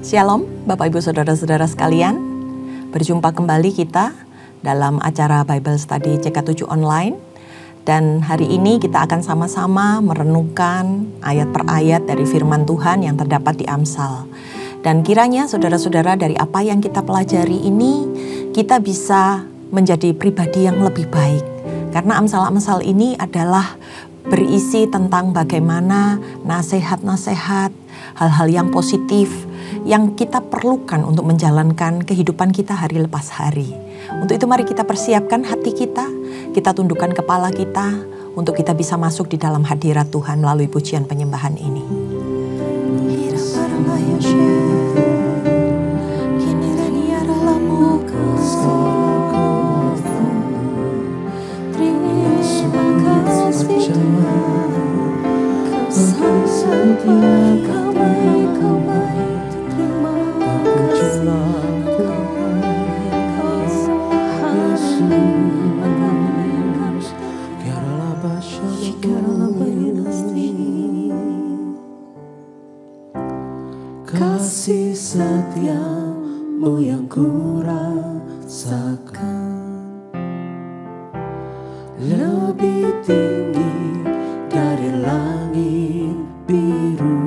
Shalom, Bapak Ibu Saudara-saudara sekalian. Berjumpa kembali kita dalam acara Bible Study CK7 Online. Dan hari ini kita akan sama-sama merenungkan ayat per ayat dari firman Tuhan yang terdapat di Amsal. Dan kiranya saudara-saudara dari apa yang kita pelajari ini, kita bisa menjadi pribadi yang lebih baik. Karena Amsal-Amsal ini adalah berisi tentang bagaimana nasihat-nasihat, hal-hal yang positif yang kita perlukan untuk menjalankan kehidupan kita hari lepas hari. Untuk itu mari kita persiapkan hati kita tundukkan kepala kita untuk kita bisa masuk di dalam hadirat Tuhan melalui pujian penyembahan ini. Kasih setiamu yang ku rasakan lebih tinggi dari langit biru.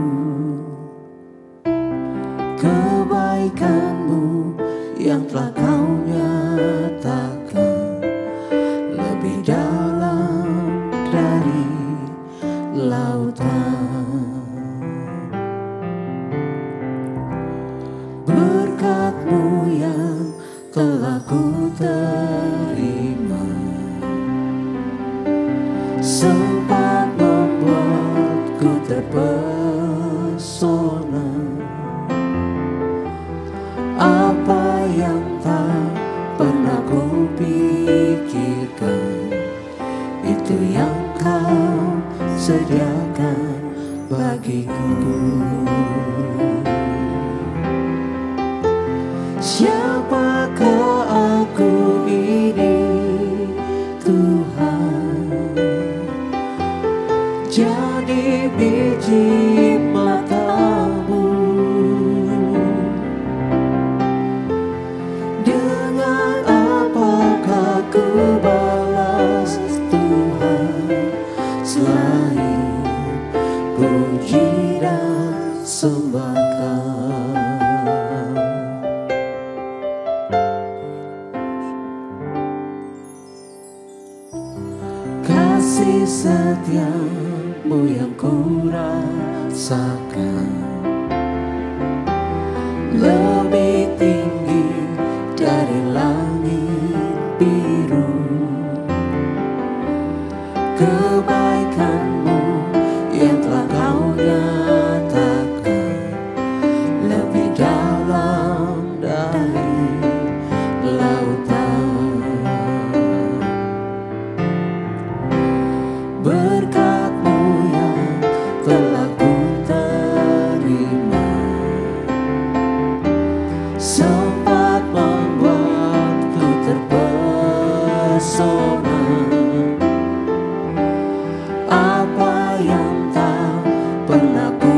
Kebaikanmu yang telah kau nyatakan lebih dalam dari lautan. Berkat-Mu yang telah ku terima sempat membuatku terpesona. Apa yang tak pernah ku pikirkan, itu yang Kau sediakan bagiku. Siapakah aku ini, Tuhan? Jadi biji mata-Mu. Dengan apakah ku balas, Tuhan, selain puji dan sembah Kau? Kasih setiamu yang ku rasakan lebih tinggi dari langit biru. Kebaikan-Mu yang telah Kau nyatakan lebih dalam dari lautan. Berkat-Mu yang telah ku terima sempat membuatku terpesona. Apa yang tak pernah ku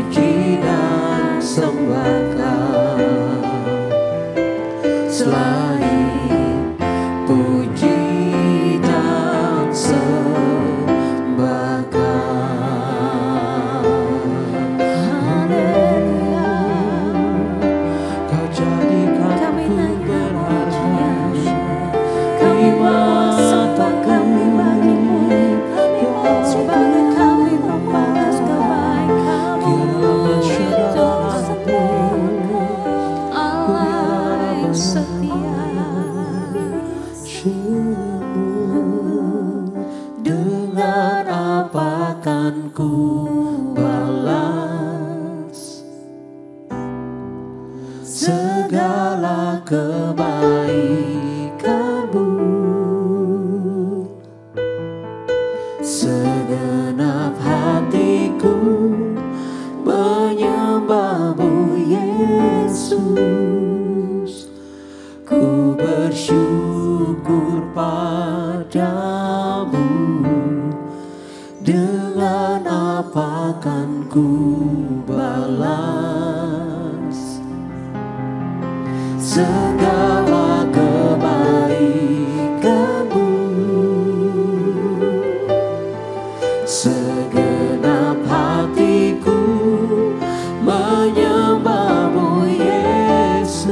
puji dan sembah Kau. Selain puji dan sembah Kau. Haleluya. Kau jadikan ku berharga di mata kami bagimu. Sebagai kami membalas kebaikan-Mu hidup sempurna, Allah yang setia. Dengan apa kan ku balas segala kebaikan-Mu? Segenap hatiku menyembah-Mu, Yesus. Ku bersyukur padamu. Dengan apa kan ku balas segala kebaikan-Mu? Segenap hatiku menyembah-Mu, Yesus.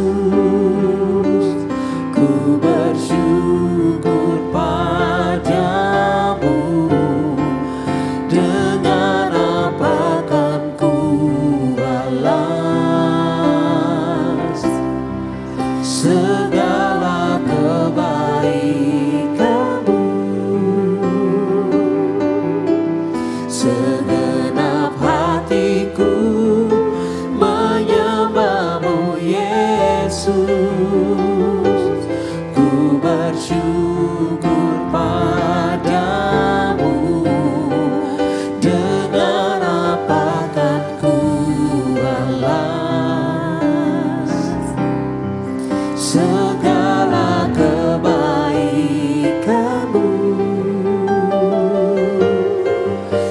Ku bersyukur padamu. Dengan apa kan ku balas segala kebaikan-Mu? Segenap hatiku menyembah-Mu, Yesus. Ku bersyukur padamu. Dengan apa kan ku balas segala kebaikan-Mu?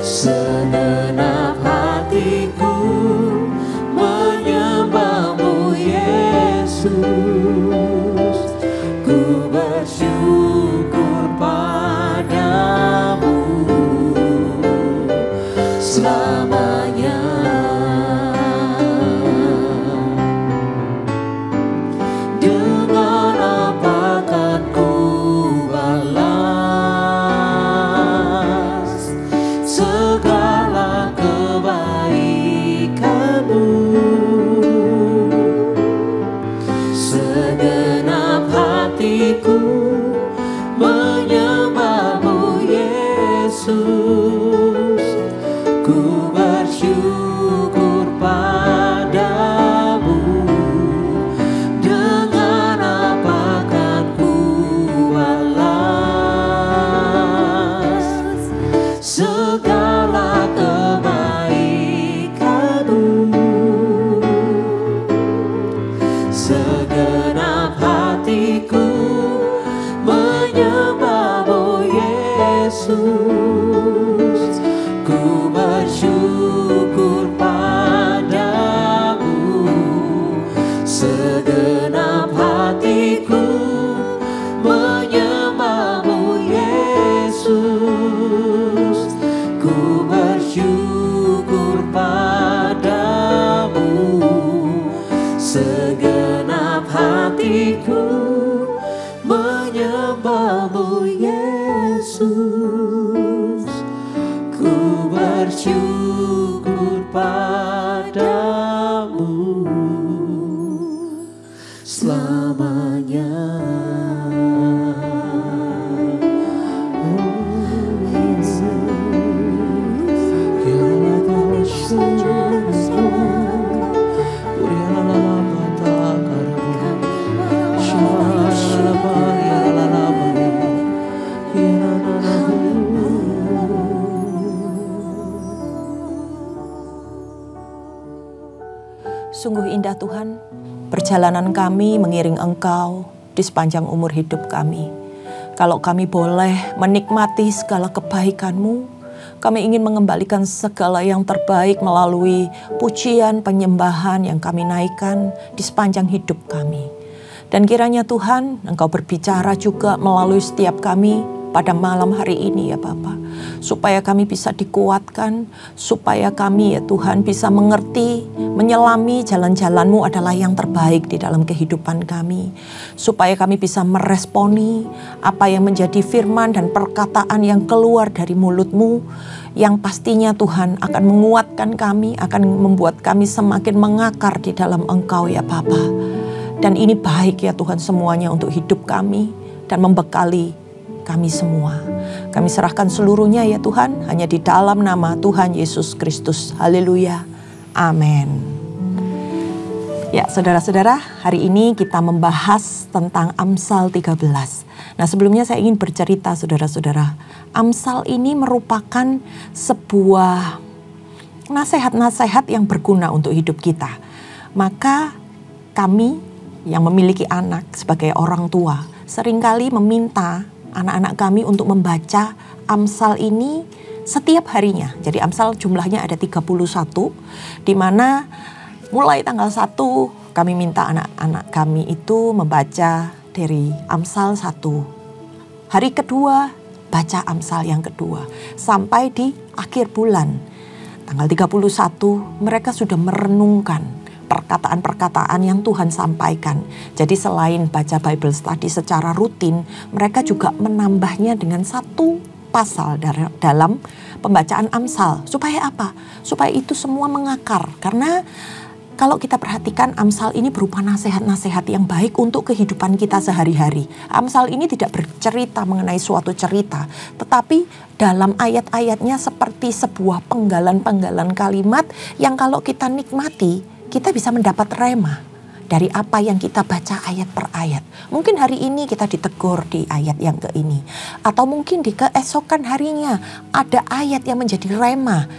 Segenap hatiku menyembah-Mu, Yesus. Ku bersyukur padamu selamanya. Dengan apa kan ku balas segala kebaikan-Mu? Segenap hatiku menyembah-Mu, Yesus. Ku bersyukur padamu. Dengan apa kan ku balas segala kebaikan-Mu? Segenap hatiku menyembah-Mu, Yesus. Ku bersyukur padamu. Segenap hatiku menyembah-Mu, Yesus. Ku bersyukur padamu. Segenap hatiku menyembah-Mu, Yesus. Ku bersyukur padamu selamanya. Sungguh indah Tuhan, perjalanan kami mengiring Engkau di sepanjang umur hidup kami. Kalau kami boleh menikmati segala kebaikan-Mu, Kami ingin mengembalikan segala yang terbaik melalui pujian, penyembahan yang kami naikkan di sepanjang hidup kami. Dan kiranya Tuhan, Engkau berbicara juga melalui setiap kami pada malam hari ini ya Bapa. Supaya kami bisa dikuatkan, supaya kami ya Tuhan bisa mengerti, menyelami jalan-jalan-Mu adalah yang terbaik di dalam kehidupan kami. Supaya kami bisa meresponi apa yang menjadi firman dan perkataan yang keluar dari mulut-Mu, yang pastinya Tuhan akan menguatkan kami, akan membuat kami semakin mengakar di dalam Engkau ya Bapa. Dan ini baik ya Tuhan semuanya untuk hidup kami dan membekali kami semua. Kami serahkan seluruhnya ya Tuhan, hanya di dalam nama Tuhan Yesus Kristus. Haleluya. Amin. Ya saudara-saudara, hari ini kita membahas tentang Amsal 13. Nah sebelumnya saya ingin bercerita saudara-saudara. Amsal ini merupakan sebuah nasihat-nasihat yang berguna untuk hidup kita. Maka kami yang memiliki anak sebagai orang tua seringkali meminta anak-anak kami untuk membaca Amsal ini setiap harinya. Jadi Amsal jumlahnya ada 31, di mana mulai tanggal 1 kami minta anak-anak kami itu membaca dari Amsal 1. Hari kedua baca Amsal yang kedua. Sampai di akhir bulan, tanggal 31 mereka sudah merenungkan perkataan-perkataan yang Tuhan sampaikan. Jadi selain baca Bible study secara rutin, mereka juga menambahnya dengan satu pasal dalam pembacaan Amsal. Supaya apa? Supaya itu semua mengakar. Karena kalau kita perhatikan Amsal ini berupa nasihat-nasihat yang baik untuk kehidupan kita sehari-hari. Amsal ini tidak bercerita mengenai suatu cerita, tetapi dalam ayat-ayatnya seperti sebuah penggalan-penggalan kalimat yang kalau kita nikmati, kita bisa mendapat rema dari apa yang kita baca ayat per ayat. Mungkin hari ini kita ditegur di ayat yang ke ini. Atau mungkin di keesokan harinya ada ayat yang menjadi rema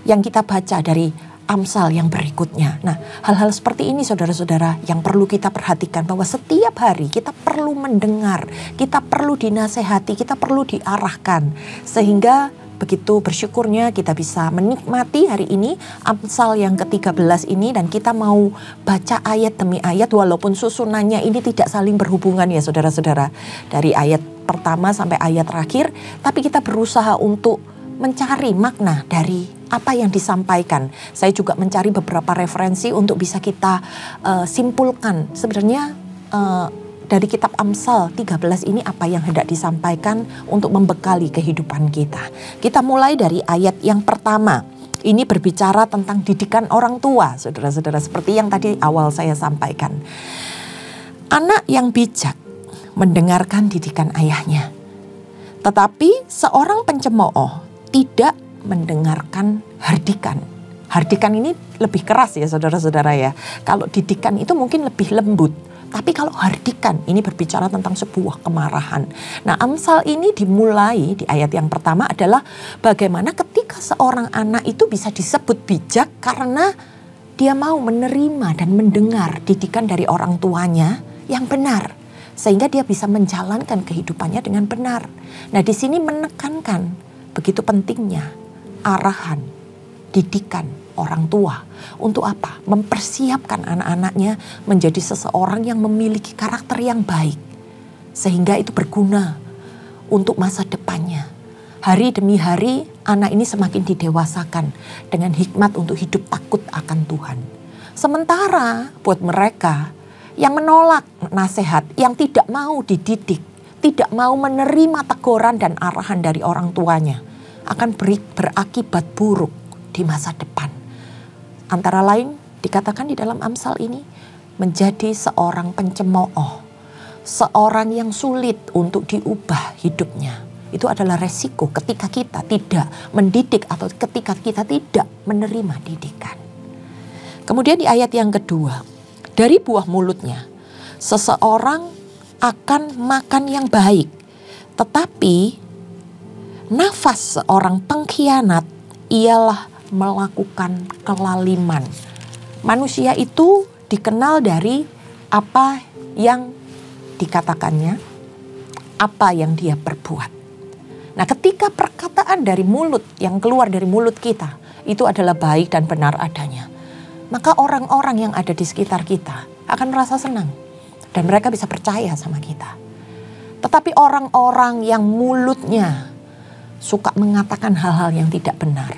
yang kita baca dari Amsal yang berikutnya. Nah, hal-hal seperti ini saudara-saudara yang perlu kita perhatikan, bahwa setiap hari kita perlu mendengar, kita perlu dinasehati, kita perlu diarahkan. Sehingga begitu bersyukurnya kita bisa menikmati hari ini Amsal yang ke-13 ini, dan kita mau baca ayat demi ayat walaupun susunannya ini tidak saling berhubungan ya saudara-saudara. Dari ayat pertama sampai ayat terakhir, tapi kita berusaha untuk mencari makna dari apa yang disampaikan. Saya juga mencari beberapa referensi untuk bisa kita simpulkan sebenarnya dari kitab Amsal 13 ini apa yang hendak disampaikan untuk membekali kehidupan kita. Kita mulai dari ayat yang pertama. Ini berbicara tentang didikan orang tua, saudara-saudara, seperti yang tadi awal saya sampaikan. Anak yang bijak mendengarkan didikan ayahnya, tetapi seorang pencemooh tidak mendengarkan hardikan. Hardikan ini lebih keras ya saudara-saudara ya. Kalau didikan itu mungkin lebih lembut. Tapi kalau hardikan ini berbicara tentang sebuah kemarahan. Nah, Amsal ini dimulai di ayat yang pertama adalah bagaimana ketika seorang anak itu bisa disebut bijak karena dia mau menerima dan mendengar didikan dari orang tuanya yang benar. Sehingga dia bisa menjalankan kehidupannya dengan benar. Nah, di sini menekankan begitu pentingnya arahan, didikan orang tua. Untuk apa? Mempersiapkan anak-anaknya menjadi seseorang yang memiliki karakter yang baik. Sehingga itu berguna untuk masa depannya. Hari demi hari anak ini semakin didewasakan dengan hikmat untuk hidup takut akan Tuhan. Sementara buat mereka yang menolak nasihat, yang tidak mau dididik, tidak mau menerima teguran dan arahan dari orang tuanya, akan berakibat buruk di masa depan. Antara lain dikatakan di dalam Amsal ini menjadi seorang pencemooh, seorang yang sulit untuk diubah hidupnya. Itu adalah resiko ketika kita tidak mendidik atau ketika kita tidak menerima didikan. Kemudian di ayat yang kedua, dari buah mulutnya seseorang akan makan yang baik, tetapi nafas seorang pengkhianat ialah melakukan kelaliman. Manusia itu dikenal dari apa yang dikatakannya, apa yang dia perbuat. Nah, ketika perkataan dari mulut yang keluar dari mulut kita itu adalah baik dan benar adanya, maka orang-orang yang ada di sekitar kita akan merasa senang dan mereka bisa percaya sama kita. Tetapi orang-orang yang mulutnya suka mengatakan hal-hal yang tidak benar,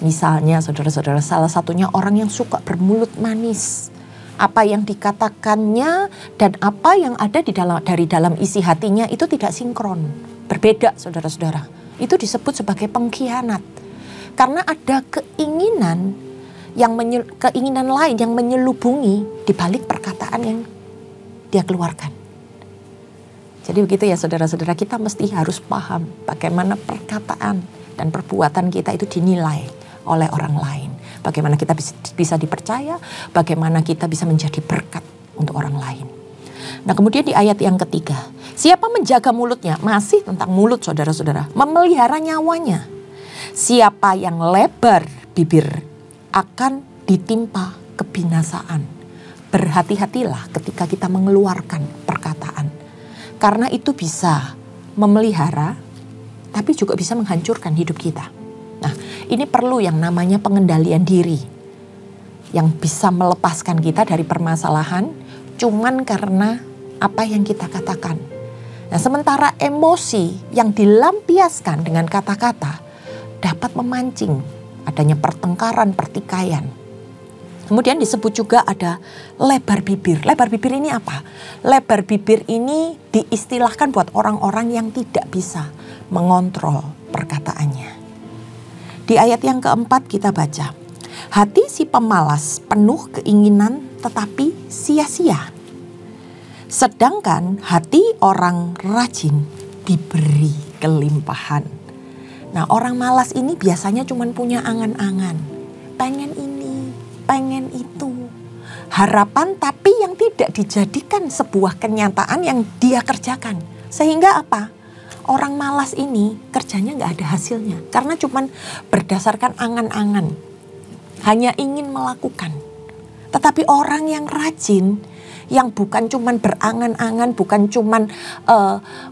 misalnya saudara-saudara, salah satunya orang yang suka bermulut manis. Apa yang dikatakannya dan apa yang ada dari dalam isi hatinya itu tidak sinkron, berbeda saudara-saudara. Itu disebut sebagai pengkhianat. Karena ada keinginan lain yang menyelubungi di balik perkataan yang dia keluarkan. Jadi begitu ya saudara-saudara, kita mesti harus paham bagaimana perkataan dan perbuatan kita itu dinilai oleh orang lain. Bagaimana kita bisa dipercaya, bagaimana kita bisa menjadi berkat untuk orang lain. Nah, kemudian di ayat yang ketiga, siapa menjaga mulutnya, masih tentang mulut saudara-saudara, memelihara nyawanya. Siapa yang lebar bibir akan ditimpa kebinasaan. Berhati-hatilah ketika kita mengeluarkan perkataan. Karena itu bisa memelihara, tapi juga bisa menghancurkan hidup kita. Nah, ini perlu yang namanya pengendalian diri yang bisa melepaskan kita dari permasalahan cuman karena apa yang kita katakan. Nah, sementara emosi yang dilampiaskan dengan kata-kata dapat memancing adanya pertengkaran, pertikaian. Kemudian disebut juga ada lebar bibir. Lebar bibir ini apa? Lebar bibir ini diistilahkan buat orang-orang yang tidak bisa mengontrol perkataannya. Di ayat yang keempat kita baca, hati si pemalas penuh keinginan tetapi sia-sia. Sedangkan hati orang rajin diberi kelimpahan. Nah, orang malas ini biasanya cuma punya angan-angan. Pengen ini, pengen itu. Harapan tapi yang tidak dijadikan sebuah kenyataan yang dia kerjakan. Sehingga apa? Orang malas ini kerjanya nggak ada hasilnya. Karena cuma berdasarkan angan-angan. Hanya ingin melakukan. Tetapi orang yang rajin, yang bukan cuma berangan-angan, bukan cuma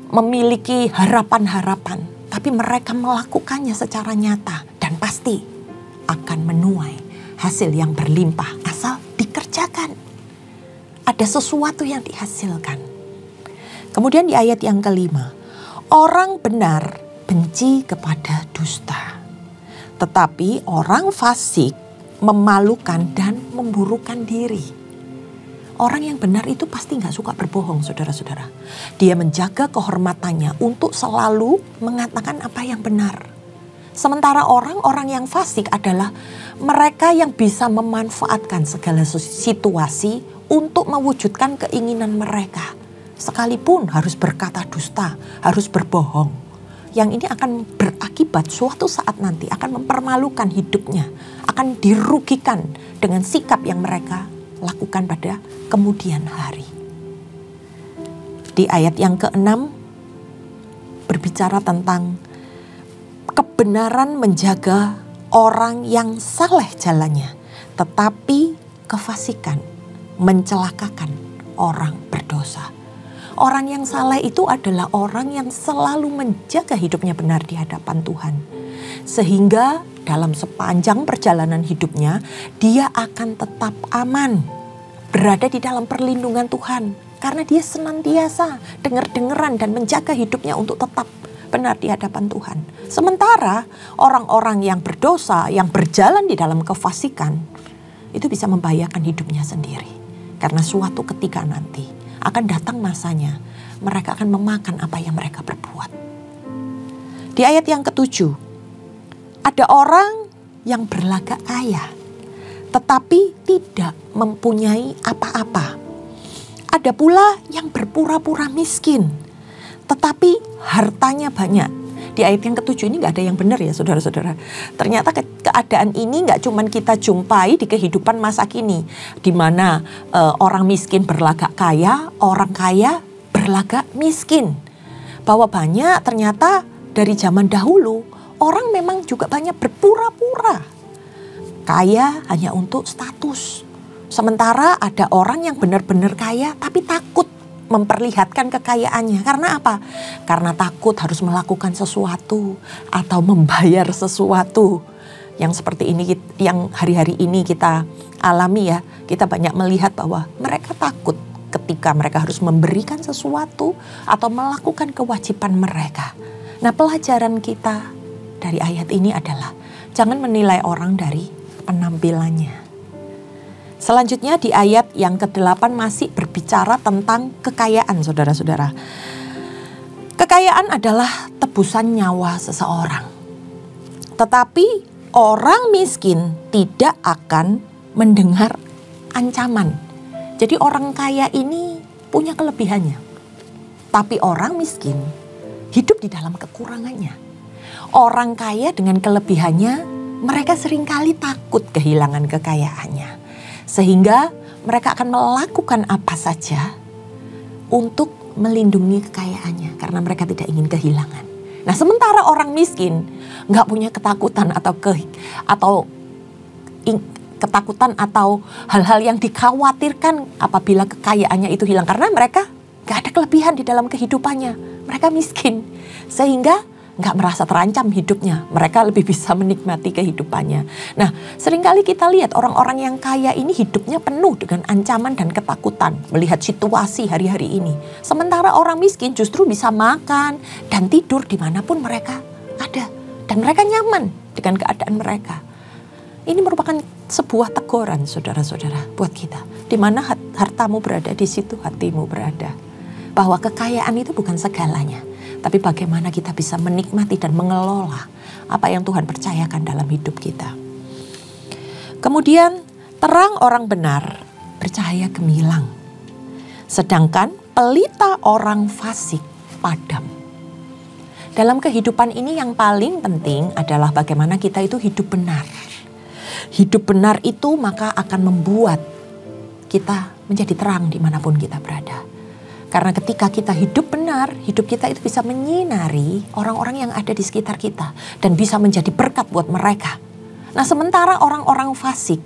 memiliki harapan-harapan. Tapi mereka melakukannya secara nyata. Dan pasti akan menuai hasil yang berlimpah asal dikerjakan. Ada sesuatu yang dihasilkan. Kemudian di ayat yang kelima, orang benar benci kepada dusta, tetapi orang fasik memalukan dan memburukan diri. Orang yang benar itu pasti gak suka berbohong saudara-saudara. Dia menjaga kehormatannya untuk selalu mengatakan apa yang benar. Sementara orang-orang yang fasik adalah mereka yang bisa memanfaatkan segala situasi untuk mewujudkan keinginan mereka. Sekalipun harus berkata dusta, harus berbohong. Yang ini akan berakibat suatu saat nanti akan mempermalukan hidupnya. Akan dirugikan dengan sikap yang mereka lakukan pada kemudian hari. Di ayat yang ke-6 berbicara tentang kebenaran menjaga orang yang saleh jalannya, tetapi kefasikan mencelakakan orang berdosa. Orang yang saleh itu adalah orang yang selalu menjaga hidupnya benar di hadapan Tuhan. Sehingga dalam sepanjang perjalanan hidupnya, dia akan tetap aman. Berada di dalam perlindungan Tuhan. Karena dia senantiasa dengar-dengaran dan menjaga hidupnya untuk tetap benar di hadapan Tuhan. Sementara orang-orang yang berdosa, yang berjalan di dalam kefasikan, itu bisa membahayakan hidupnya sendiri. Karena suatu ketika nanti akan datang masanya, mereka akan memakan apa yang mereka perbuat. Di ayat yang ke-7, ada orang yang berlagak kaya, tetapi tidak mempunyai apa-apa. Ada pula yang berpura-pura miskin, tetapi hartanya banyak. Di ayat yang ke-7 ini gak ada yang benar ya saudara-saudara. Ternyata keadaan ini gak cuma kita jumpai di kehidupan masa kini. Di mana orang miskin berlagak kaya, orang kaya berlagak miskin. Bahwa banyak ternyata dari zaman dahulu, orang memang juga banyak berpura-pura kaya hanya untuk status. Sementara ada orang yang benar-benar kaya tapi takut memperlihatkan kekayaannya. Karena apa? Karena takut harus melakukan sesuatu atau membayar sesuatu. Yang seperti ini, yang hari-hari ini kita alami ya. Kita banyak melihat bahwa mereka takut ketika mereka harus memberikan sesuatu atau melakukan kewajiban mereka. Nah, pelajaran kita dari ayat ini adalah jangan menilai orang dari penampilannya. Selanjutnya di ayat yang ke-8 masih berbicara tentang kekayaan, saudara-saudara. Kekayaan adalah tebusan nyawa seseorang. Tetapi orang miskin tidak akan mendengar ancaman. Jadi orang kaya ini punya kelebihannya. Tapi orang miskin hidup di dalam kekurangannya. Orang kaya dengan kelebihannya, mereka seringkali takut kehilangan kekayaannya. Sehingga mereka akan melakukan apa saja untuk melindungi kekayaannya. Karena mereka tidak ingin kehilangan. Nah, sementara orang miskin nggak punya ketakutan ketakutan atau hal-hal yang dikhawatirkan apabila kekayaannya itu hilang. Karena mereka nggak ada kelebihan di dalam kehidupannya. Mereka miskin. Sehingga nggak merasa terancam hidupnya. Mereka lebih bisa menikmati kehidupannya. Nah, seringkali kita lihat orang-orang yang kaya ini hidupnya penuh dengan ancaman dan ketakutan melihat situasi hari-hari ini. Sementara orang miskin justru bisa makan dan tidur dimanapun mereka ada. Dan mereka nyaman dengan keadaan mereka. Ini merupakan sebuah teguran, saudara-saudara, buat kita. Di mana hartamu berada, di situ hatimu berada. Bahwa kekayaan itu bukan segalanya. Tapi bagaimana kita bisa menikmati dan mengelola apa yang Tuhan percayakan dalam hidup kita. Kemudian terang orang benar bercahaya gemilang. Sedangkan pelita orang fasik padam. Dalam kehidupan ini yang paling penting adalah bagaimana kita itu hidup benar. Hidup benar itu maka akan membuat kita menjadi terang dimanapun kita berada. Karena ketika kita hidup benar, hidup kita itu bisa menyinari orang-orang yang ada di sekitar kita. Dan bisa menjadi berkat buat mereka. Nah, sementara orang-orang fasik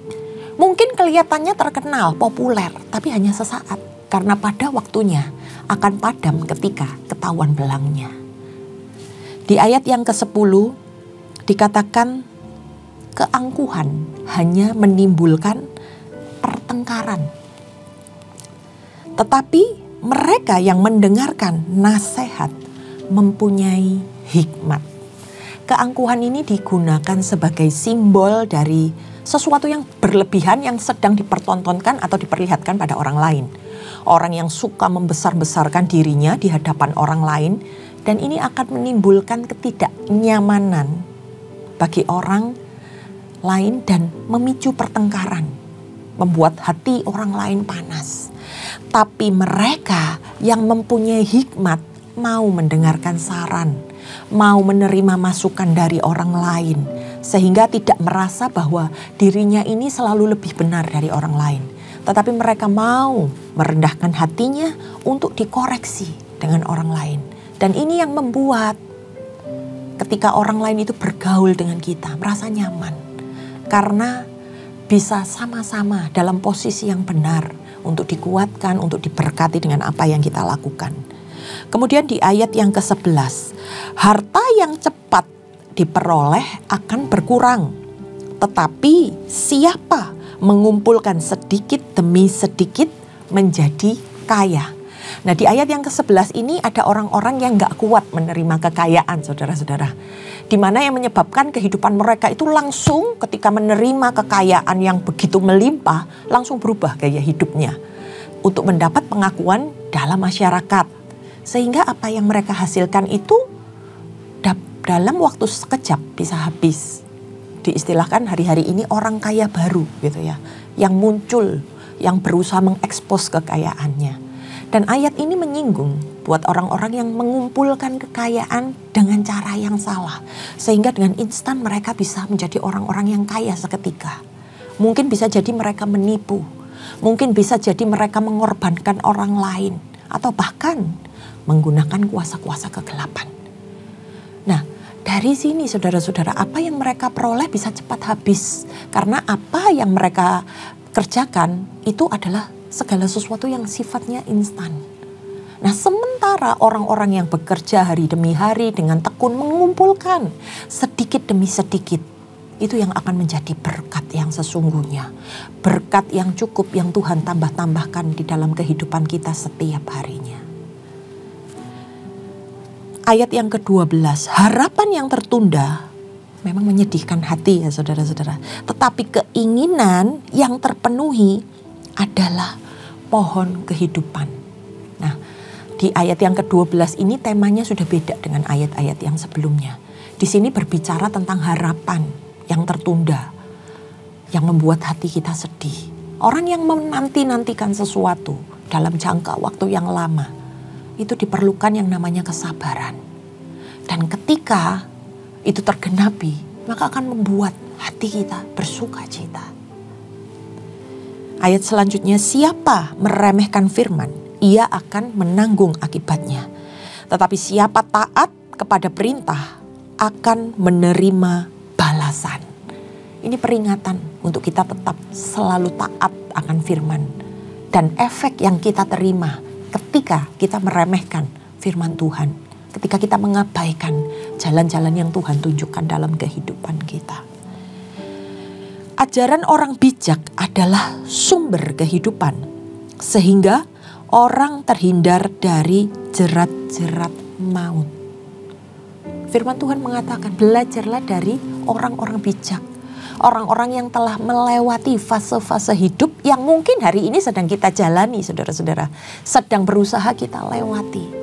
mungkin kelihatannya terkenal, populer, tapi hanya sesaat. Karena pada waktunya akan padam ketika ketahuan belangnya. Di ayat yang ke-10 dikatakan keangkuhan hanya menimbulkan pertengkaran. Tetapi mereka yang mendengarkan nasihat mempunyai hikmat. Keangkuhan ini digunakan sebagai simbol dari sesuatu yang berlebihan yang sedang dipertontonkan atau diperlihatkan pada orang lain. Orang yang suka membesar-besarkan dirinya di hadapan orang lain, dan ini akan menimbulkan ketidaknyamanan bagi orang lain dan memicu pertengkaran, membuat hati orang lain panas. Tapi mereka yang mempunyai hikmat mau mendengarkan saran, mau menerima masukan dari orang lain, sehingga tidak merasa bahwa dirinya ini selalu lebih benar dari orang lain. Tetapi mereka mau merendahkan hatinya untuk dikoreksi dengan orang lain. Dan ini yang membuat ketika orang lain itu bergaul dengan kita, merasa nyaman. Karena bisa sama-sama dalam posisi yang benar untuk dikuatkan, untuk diberkati dengan apa yang kita lakukan. Kemudian di ayat yang ke-11, harta yang cepat diperoleh akan berkurang, tetapi siapa mengumpulkan sedikit demi sedikit menjadi kaya. Nah, di ayat yang ke-11 ini ada orang-orang yang gak kuat menerima kekayaan, saudara-saudara. Di mana yang menyebabkan kehidupan mereka itu langsung ketika menerima kekayaan yang begitu melimpah, langsung berubah gaya hidupnya. Untuk mendapat pengakuan dalam masyarakat. Sehingga apa yang mereka hasilkan itu dalam waktu sekejap bisa habis. Diistilahkan hari-hari ini orang kaya baru gitu ya. Yang muncul, yang berusaha mengekspos kekayaannya. Dan ayat ini menyinggung buat orang-orang yang mengumpulkan kekayaan dengan cara yang salah. Sehingga dengan instan mereka bisa menjadi orang-orang yang kaya seketika. Mungkin bisa jadi mereka menipu. Mungkin bisa jadi mereka mengorbankan orang lain. Atau bahkan menggunakan kuasa-kuasa kegelapan. Nah, dari sini saudara-saudara, apa yang mereka peroleh bisa cepat habis. Karena apa yang mereka kerjakan itu adalah segala sesuatu yang sifatnya instan. Nah, sementara orang-orang yang bekerja hari demi hari dengan tekun mengumpulkan sedikit demi sedikit, itu yang akan menjadi berkat yang sesungguhnya. Berkat yang cukup yang Tuhan tambah-tambahkan di dalam kehidupan kita setiap harinya. Ayat yang ke-12, harapan yang tertunda memang menyedihkan hati ya saudara-saudara. Tetapi keinginan yang terpenuhi adalah pohon kehidupan. Nah, di ayat yang ke-12 ini temanya sudah beda dengan ayat-ayat yang sebelumnya. Di sini berbicara tentang harapan yang tertunda, yang membuat hati kita sedih. Orang yang menanti-nantikan sesuatu dalam jangka waktu yang lama, itu diperlukan yang namanya kesabaran. Dan ketika itu tergenapi, maka akan membuat hati kita bersuka cita. Ayat selanjutnya, siapa meremehkan firman, ia akan menanggung akibatnya. Tetapi siapa taat kepada perintah akan menerima balasan. Ini peringatan untuk kita tetap selalu taat akan firman. Dan efek yang kita terima ketika kita meremehkan firman Tuhan. Ketika kita mengabaikan jalan-jalan yang Tuhan tunjukkan dalam kehidupan kita. Ajaran orang bijak adalah sumber kehidupan. Sehingga orang terhindar dari jerat-jerat maut. Firman Tuhan mengatakan, belajarlah dari orang-orang bijak. Orang-orang yang telah melewati fase-fase hidup yang mungkin hari ini sedang kita jalani, saudara-saudara. Sedang berusaha kita lewati.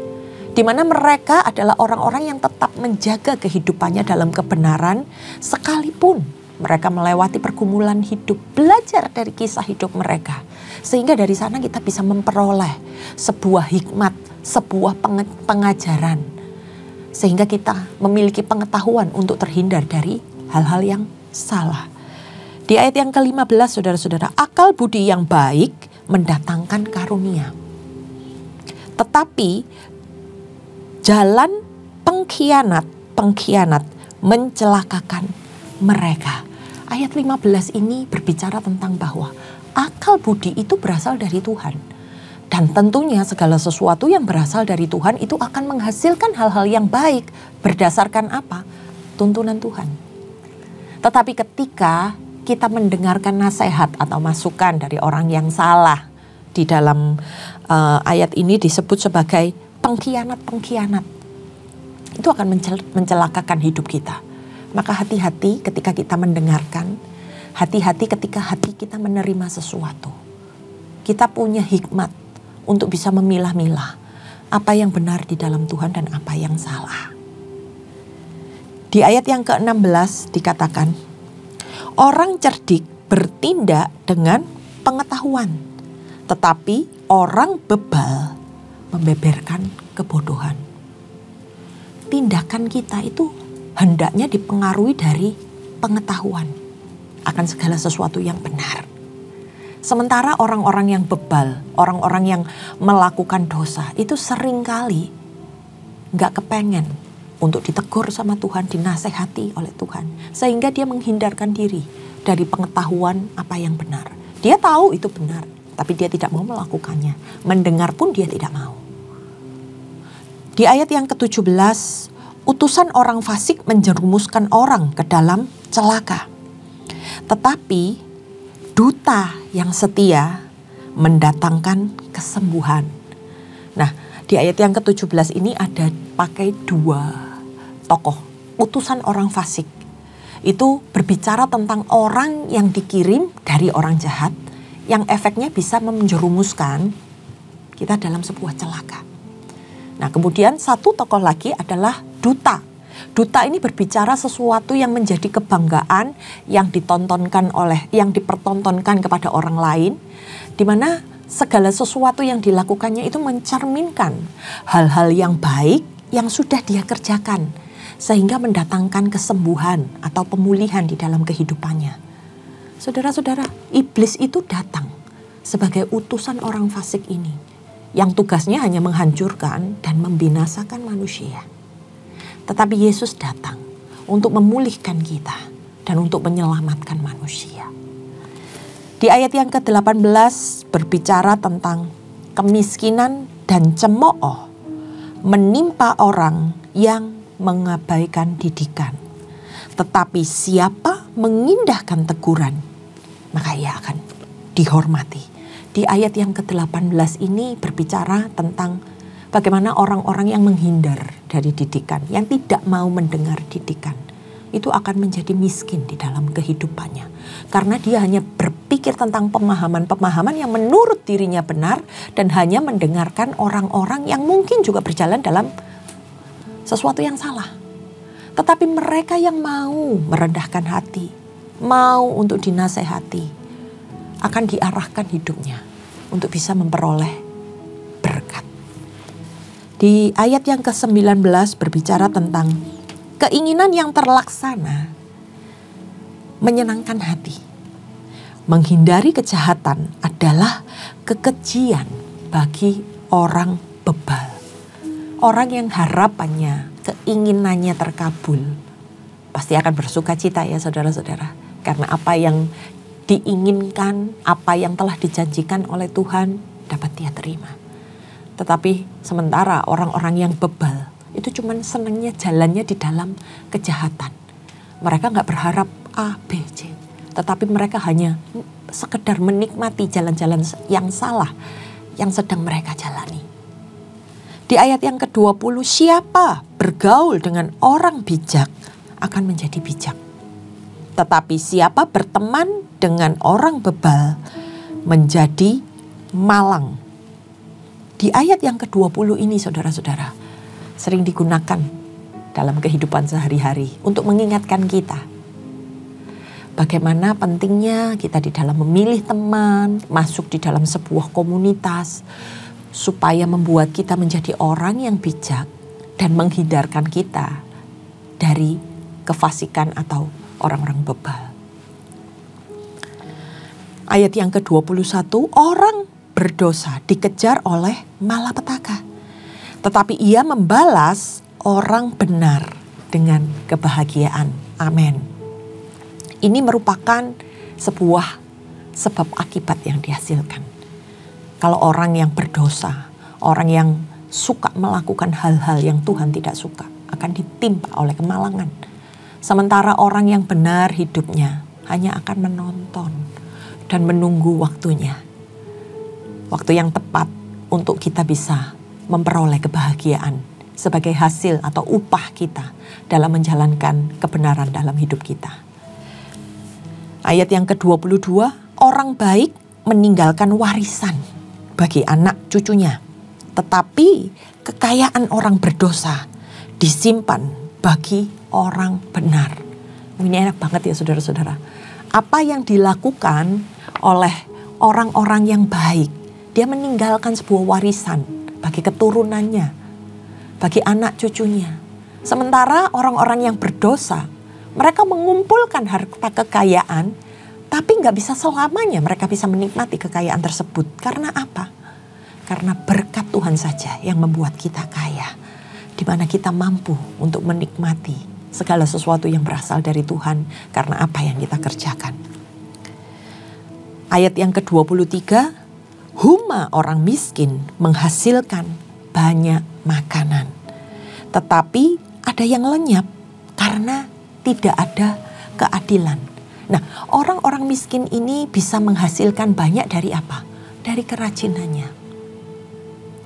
Di mana mereka adalah orang-orang yang tetap menjaga kehidupannya dalam kebenaran, sekalipun mereka melewati pergumulan hidup. Belajar dari kisah hidup mereka. Sehingga dari sana kita bisa memperoleh sebuah hikmat, sebuah pengajaran. Sehingga kita memiliki pengetahuan untuk terhindar dari hal-hal yang salah. Di ayat yang ke-15, saudara-saudara, akal budi yang baik mendatangkan karunia. Tetapi jalan pengkhianat mencelakakan mereka. Ayat 15 ini berbicara tentang bahwa akal budi itu berasal dari Tuhan. Dan tentunya segala sesuatu yang berasal dari Tuhan itu akan menghasilkan hal-hal yang baik. Berdasarkan apa? Tuntunan Tuhan. Tetapi ketika kita mendengarkan nasihat atau masukan dari orang yang salah, di dalam ayat ini disebut sebagai pengkhianat-pengkhianat, itu akan mencelakakan hidup kita. Maka hati-hati ketika kita mendengarkan, hati-hati ketika hati kita menerima sesuatu. Kita punya hikmat untuk bisa memilah-milah apa yang benar di dalam Tuhan dan apa yang salah. Di ayat yang ke-16 dikatakan, orang cerdik bertindak dengan pengetahuan, tetapi orang bebal membeberkan kebodohan. Tindakan kita itu hendaknya dipengaruhi dari pengetahuan akan segala sesuatu yang benar. Sementara orang-orang yang bebal, orang-orang yang melakukan dosa itu seringkali gak kepengen untuk ditegur sama Tuhan, dinasehati oleh Tuhan. Sehingga dia menghindarkan diri dari pengetahuan apa yang benar. Dia tahu itu benar, tapi dia tidak mau melakukannya. Mendengar pun dia tidak mau. Di ayat yang ke-17, utusan orang fasik menjerumuskan orang ke dalam celaka. Tetapi duta yang setia mendatangkan kesembuhan. Nah, di ayat yang ke-17 ini ada pakai dua tokoh. Utusan orang fasik. Itu berbicara tentang orang yang dikirim dari orang jahat, yang efeknya bisa menjerumuskan kita dalam sebuah celaka. Nah, kemudian satu tokoh lagi adalah duta. Duta ini berbicara sesuatu yang menjadi kebanggaan yang dipertontonkan kepada orang lain, di mana segala sesuatu yang dilakukannya itu mencerminkan hal-hal yang baik yang sudah dia kerjakan, sehingga mendatangkan kesembuhan atau pemulihan di dalam kehidupannya. Saudara-saudara, iblis itu datang sebagai utusan orang fasik ini, yang tugasnya hanya menghancurkan dan membinasakan manusia. Tetapi Yesus datang untuk memulihkan kita dan untuk menyelamatkan manusia. Di ayat yang ke-18 berbicara tentang kemiskinan dan cemooh menimpa orang yang mengabaikan didikan. Tetapi siapa mengindahkan teguran, maka ia akan dihormati. Di ayat yang ke-18 ini berbicara tentang bagaimana orang-orang yang menghindar dari didikan, yang tidak mau mendengar didikan, itu akan menjadi miskin di dalam kehidupannya. Karena dia hanya berpikir tentang pemahaman-pemahaman yang menurut dirinya benar dan hanya mendengarkan orang-orang yang mungkin juga berjalan dalam sesuatu yang salah. Tetapi mereka yang mau merendahkan hati, mau untuk dinasehati, akan diarahkan hidupnya untuk bisa memperoleh berkat. Di ayat yang ke-19 berbicara tentang keinginan yang terlaksana menyenangkan hati. Menghindari kejahatan adalah kekejian bagi orang bebal. Orang yang harapannya, keinginannya terkabul, pasti akan bersuka cita ya saudara-saudara. Karena apa yang diinginkan, apa yang telah dijanjikan oleh Tuhan dapat dia terima. Tetapi sementara orang-orang yang bebal, itu cuman senangnya jalannya di dalam kejahatan. Mereka gak berharap A, B, C. Tetapi mereka hanya sekedar menikmati jalan-jalan yang salah yang sedang mereka jalani. Di ayat yang ke-20, siapa bergaul dengan orang bijak akan menjadi bijak. Tetapi siapa berteman dengan orang bebal menjadi malang. Di ayat yang ke-20 ini saudara-saudara, sering digunakan dalam kehidupan sehari-hari untuk mengingatkan kita bagaimana pentingnya kita di dalam memilih teman, masuk di dalam sebuah komunitas supaya membuat kita menjadi orang yang bijak dan menghindarkan kita dari kefasikan atau orang-orang bebal. Ayat yang ke-21, orang berdosa dikejar oleh malapetaka, tetapi ia membalas orang benar dengan kebahagiaan. Amin. Ini merupakan sebuah sebab akibat yang dihasilkan. Kalau orang yang berdosa, orang yang suka melakukan hal-hal yang Tuhan tidak suka, akan ditimpa oleh kemalangan. Sementara orang yang benar hidupnya hanya akan menonton dan menunggu waktunya. Waktu yang tepat untuk kita bisa memperoleh kebahagiaan sebagai hasil atau upah kita dalam menjalankan kebenaran dalam hidup kita. Ayat yang ke-22, orang baik meninggalkan warisan bagi anak cucunya, tetapi kekayaan orang berdosa disimpan bagi orang benar. Ini enak banget ya saudara-saudara. Apa yang dilakukan oleh orang-orang yang baik, dia meninggalkan sebuah warisan bagi keturunannya, bagi anak cucunya. Sementara orang-orang yang berdosa, mereka mengumpulkan harta kekayaan, tapi nggak bisa selamanya mereka bisa menikmati kekayaan tersebut. Karena apa? Karena berkat Tuhan saja yang membuat kita kaya, di mana kita mampu untuk menikmati segala sesuatu yang berasal dari Tuhan karena apa yang kita kerjakan. Ayat yang ke-23, huma orang miskin menghasilkan banyak makanan, tetapi ada yang lenyap karena tidak ada keadilan. Nah, orang-orang miskin ini bisa menghasilkan banyak dari apa? Dari kerajinannya.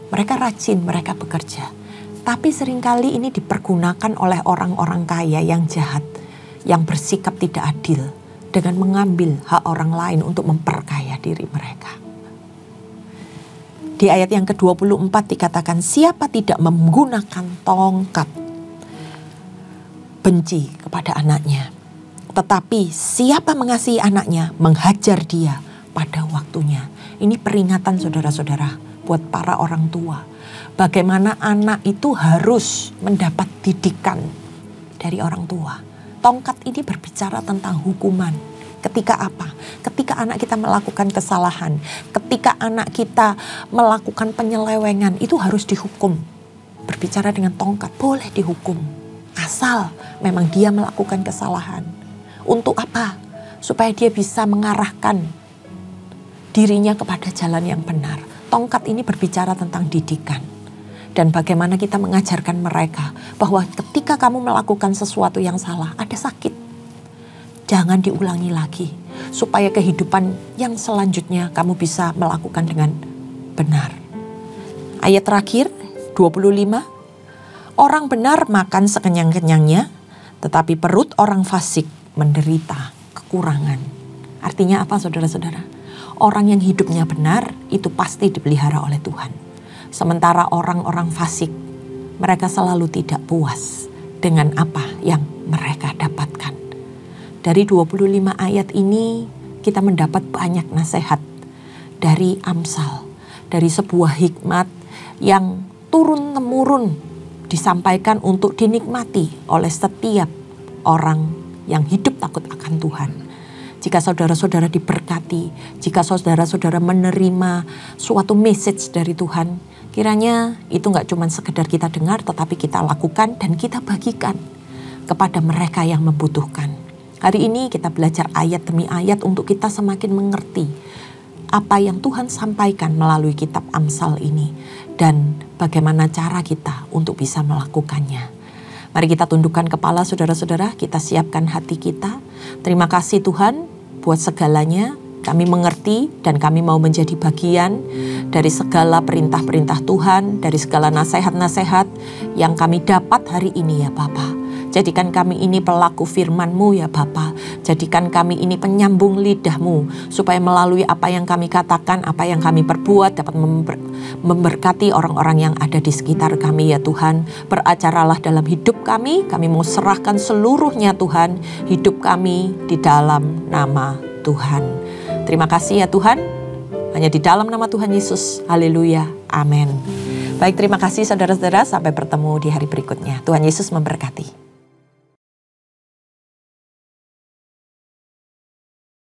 Mereka rajin, mereka bekerja. Tapi seringkali ini dipergunakan oleh orang-orang kaya yang jahat, yang bersikap tidak adil dengan mengambil hak orang lain untuk memperkaya diri mereka. Di ayat yang ke-24 dikatakan, siapa tidak menggunakan tongkat benci kepada anaknya, tetapi siapa mengasihi anaknya menghajar dia pada waktunya. Ini peringatan saudara-saudara buat para orang tua. Bagaimana anak itu harus mendapat didikan dari orang tua. Tongkat ini berbicara tentang hukuman. Ketika apa? Ketika anak kita melakukan kesalahan, ketika anak kita melakukan penyelewengan, itu harus dihukum. Berbicara dengan tongkat, boleh dihukum. Asal memang dia melakukan kesalahan. Untuk apa? Supaya dia bisa mengarahkan dirinya kepada jalan yang benar. tongkat ini berbicara tentang didikan. Dan bagaimana kita mengajarkan mereka bahwa ketika kamu melakukan sesuatu yang salah, ada sakit. Jangan diulangi lagi. Supaya kehidupan yang selanjutnya kamu bisa melakukan dengan benar. Ayat terakhir, 25. Orang benar makan sekenyang-kenyangnya, tetapi perut orang fasik menderita kekurangan. Artinya apa saudara-saudara? Orang yang hidupnya benar itu pasti dipelihara oleh Tuhan. Sementara orang-orang fasik, mereka selalu tidak puas dengan apa yang mereka dapatkan. Dari 25 ayat ini kita mendapat banyak nasihat dari Amsal, dari sebuah hikmat yang turun-temurun disampaikan untuk dinikmati oleh setiap orang yang hidup takut akan Tuhan. Jika saudara-saudara diberkati, jika saudara-saudara menerima suatu message dari Tuhan, kiranya itu gak cuma sekedar kita dengar, tetapi kita lakukan dan kita bagikan kepada mereka yang membutuhkan. Hari ini kita belajar ayat demi ayat untuk kita semakin mengerti apa yang Tuhan sampaikan melalui kitab Amsal ini dan bagaimana cara kita untuk bisa melakukannya. Mari kita tundukkan kepala saudara-saudara, kita siapkan hati kita. Terima kasih Tuhan buat segalanya. Kami mengerti dan kami mau menjadi bagian dari segala perintah-perintah Tuhan, dari segala nasihat-nasihat yang kami dapat hari ini ya Bapa. Jadikan kami ini pelaku firman-Mu ya Bapa. Jadikan kami ini penyambung lidah-Mu, supaya melalui apa yang kami katakan, apa yang kami perbuat dapat memberkati orang-orang yang ada di sekitar kami ya Tuhan. Beracaralah dalam hidup kami mau serahkan seluruhnya Tuhan, hidup kami di dalam nama Tuhan. Terima kasih ya Tuhan, hanya di dalam nama Tuhan Yesus. Haleluya, amin. Baik, terima kasih saudara-saudara, sampai bertemu di hari berikutnya. Tuhan Yesus memberkati.